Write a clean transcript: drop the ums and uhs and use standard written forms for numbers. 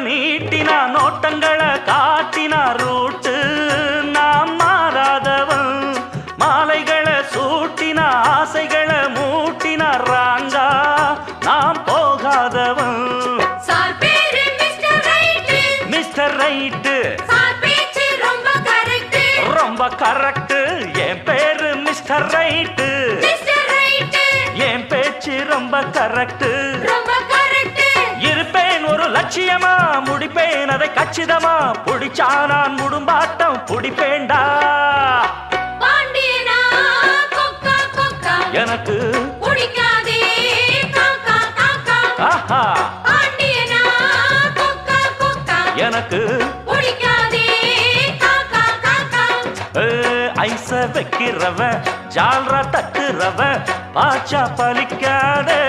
நீட்டினா நோட்டங்களை காட்டினா ரூட்டு நாம் மாறாதவன் மாலைகளை சூட்டினா ஆசைகளை மூட்டினா ராங்கா நாம் போகாதவன் மிஸ்டர் ரைட்டு ரொம்ப கரெக்ட் என் பேரு மிஸ்டர் ரைட்டு என் பேச்சு ரொம்ப கரெக்ட் இருப்பேன் ஒரு லட்சியமா முடிப்பேன் அதை கச்சிதமா புடிச்சா நான் முடும்பாட்டம் புடிப்பேண்டா எனக்கு ஆஹா எனக்கு ஐச வைக்கிறவ ஜால்ரா தட்டுறவ பாச்சா பலிக்காதே